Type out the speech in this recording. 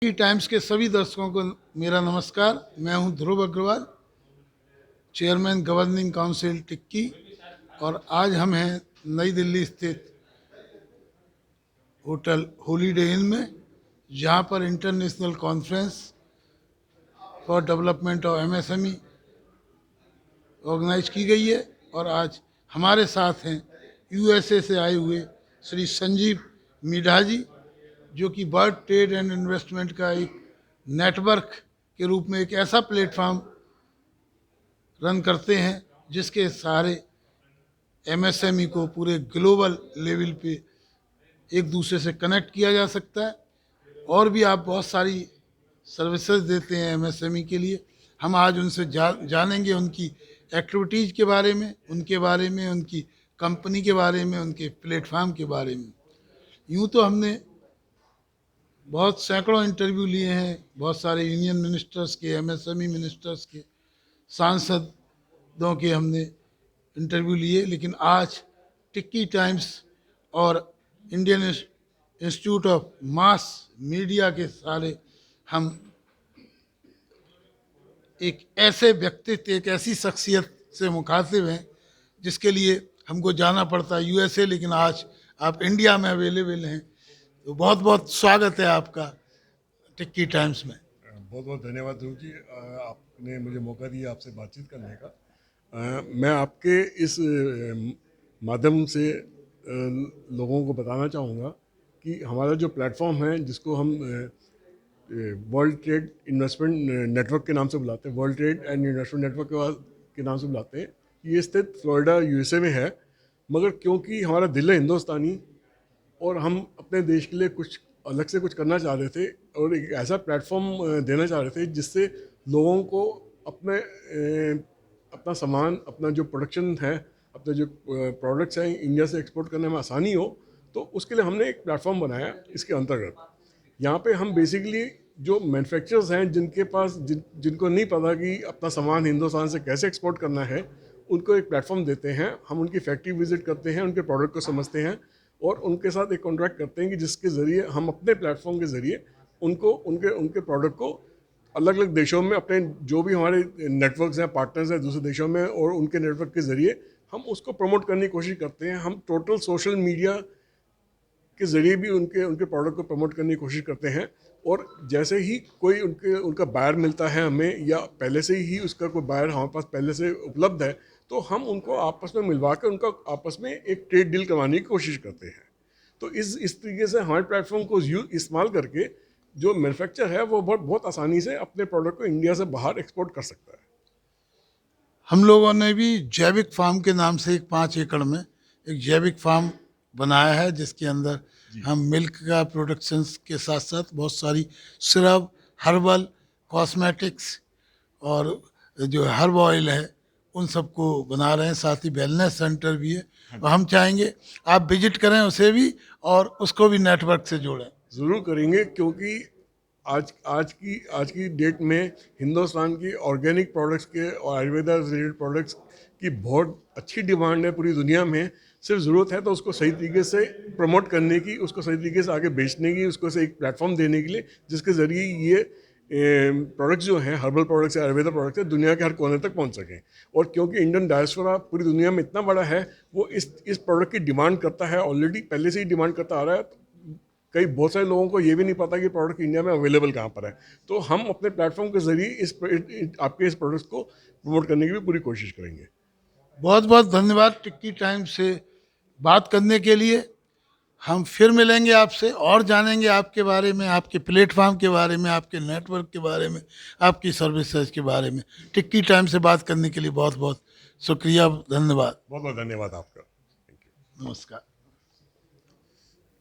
T times के सभी दर्शकों को मेरा नमस्कार। मैं हूं ध्रुव अग्रवाल, चेयरमैन गवर्निंग काउंसिल टिक्की, और आज हम हैं नई दिल्ली स्थित होटल हॉलीडे इन में, जहां पर international conference for development of MSME organise की गई है। और आज हमारे साथ हैं यूएसए से आए हुए श्री संजीव मिढ़ा जी, जो कि वर्ल्ड ट्रेड एंड इन्वेस्टमेंट का एक नेटवर्क के रूप में एक ऐसा प्लेटफॉर्म रन करते हैं जिसके सहारे एमएसएमई को पूरे ग्लोबल लेवल पे एक दूसरे से कनेक्ट किया जा सकता है। और भी आप बहुत सारी सर्विसेज देते हैं एमएसएमई के लिए। हम आज उनसे जानेंगे उनकी एक्टिविटीज़ के बारे में, उनकी कंपनी के बारे में, उनके प्लेटफॉर्म के बारे में। यूँ तो हमने बहुत सैकड़ों इंटरव्यू लिए हैं, बहुत सारे यूनियन मिनिस्टर्स के, एमएसएमई मिनिस्टर्स के, सांसदों के हमने इंटरव्यू लिए, लेकिन आज टिक्की टाइम्स और Indian institute of mass media के सारे हम एक ऐसे व्यक्तित्व, एक ऐसी शख्सियत से मुखातिब हैं जिसके लिए हमको जाना पड़ता है यूएसए, लेकिन आज आप इंडिया में अवेलेबल हैं। तो बहुत बहुत स्वागत है आपका टिक्की टाइम्स में। बहुत बहुत धन्यवाद ध्रुव जी, आपने मुझे मौका दिया आपसे बातचीत करने का। मैं आपके इस माध्यम से लोगों को बताना चाहूँगा कि हमारा जो प्लेटफॉर्म है, जिसको हम वर्ल्ड ट्रेड इन्वेस्टमेंट नेटवर्क के नाम से बुलाते हैं, world trade and investment network के नाम से बुलाते हैं, ये स्थित फ्लोरिडा यूएसए में है। मगर क्योंकि हमारा दिल है हिंदुस्तानी और हम अपने देश के लिए कुछ अलग से कुछ करना चाह रहे थे और एक ऐसा प्लेटफॉर्म देना चाह रहे थे जिससे लोगों को अपना सामान, अपना जो प्रोडक्शन है, अपने जो प्रोडक्ट्स हैं इंडिया से एक्सपोर्ट करने में आसानी हो, तो उसके लिए हमने एक प्लेटफॉर्म बनाया। इसके अंतर्गत यहाँ पे हम बेसिकली जो मैन्युफैक्चरर्स हैं, जिनके पास जिनको नहीं पता कि अपना सामान हिंदुस्तान से कैसे एक्सपोर्ट करना है, उनको एक प्लेटफॉर्म देते हैं। हम उनकी फैक्ट्री विजिट करते हैं, उनके प्रोडक्ट को समझते हैं और उनके साथ एक कॉन्ट्रैक्ट करते हैं कि जिसके ज़रिए हम अपने प्लेटफॉर्म के ज़रिए उनको उनके प्रोडक्ट को अलग अलग देशों में, अपने जो भी हमारे नेटवर्क्स हैं, पार्टनर्स हैं दूसरे देशों में, और उनके नेटवर्क के ज़रिए हम उसको प्रमोट करने की कोशिश करते हैं। हम टोटल सोशल मीडिया के ज़रिए भी उनके प्रोडक्ट को प्रमोट करने की कोशिश करते हैं। और जैसे ही कोई उनका बायर मिलता है हमें, या पहले से ही उसका कोई बायर हमारे पास पहले से उपलब्ध है, तो हम उनको आपस में मिलवा कर उनका आपस में एक ट्रेड डील करवाने की कोशिश करते हैं। तो इस तरीके से हमारे प्लेटफॉर्म को इस्तेमाल करके जो मैन्युफैक्चर है वो बहुत आसानी से अपने प्रोडक्ट को इंडिया से बाहर एक्सपोर्ट कर सकता है। हम लोगों ने भी जैविक फार्म के नाम से एक 5 एकड़ में एक जैविक फार्म बनाया है, जिसके अंदर हम मिल्क का प्रोडक्शन के साथ साथ बहुत सारी सिरप, हर्बल, कॉस्मेटिक्स और जो हर्ब ऑयल है उन सबको बना रहे हैं। साथ ही वेलनेस सेंटर भी है, और हम चाहेंगे आप विजिट करें उसे भी और उसको भी नेटवर्क से जोड़ें। ज़रूर करेंगे, क्योंकि आज की डेट में हिंदुस्तान की ऑर्गेनिक प्रोडक्ट्स के और आयुर्वेदा रिलेटेड प्रोडक्ट्स की बहुत अच्छी डिमांड है पूरी दुनिया में। सिर्फ ज़रूरत है तो उसको सही तरीके से प्रमोट करने की, उसको सही तरीके से आगे बेचने की, उसको से एक प्लेटफॉर्म देने के लिए, जिसके ज़रिए ये प्रोडक्ट्स जो हैं, हर्बल प्रोडक्ट्स या आयुर्वेदा प्रोडक्ट्स हैं, दुनिया के हर कोने तक पहुंच सकें। और क्योंकि इंडियन डायस्पोरा पूरी दुनिया में इतना बड़ा है, वो इस प्रोडक्ट की डिमांड करता है, ऑलरेडी पहले से ही डिमांड करता आ रहा है। बहुत सारे लोगों को ये भी नहीं पता कि प्रोडक्ट इंडिया में अवेलेबल कहाँ पर है। तो हम अपने प्लेटफॉर्म के ज़रिए आपके इस प्रोडक्ट्स को प्रमोट करने की भी पूरी कोशिश करेंगे। बहुत बहुत धन्यवाद टिक्की टाइम से बात करने के लिए। हम फिर मिलेंगे आपसे और जानेंगे आपके बारे में, आपके प्लेटफॉर्म के बारे में, आपके नेटवर्क के बारे में, आपकी सर्विसेज के बारे में। टिक्की टाइम से बात करने के लिए बहुत बहुत शुक्रिया, धन्यवाद। बहुत बहुत धन्यवाद आपका। नमस्कार।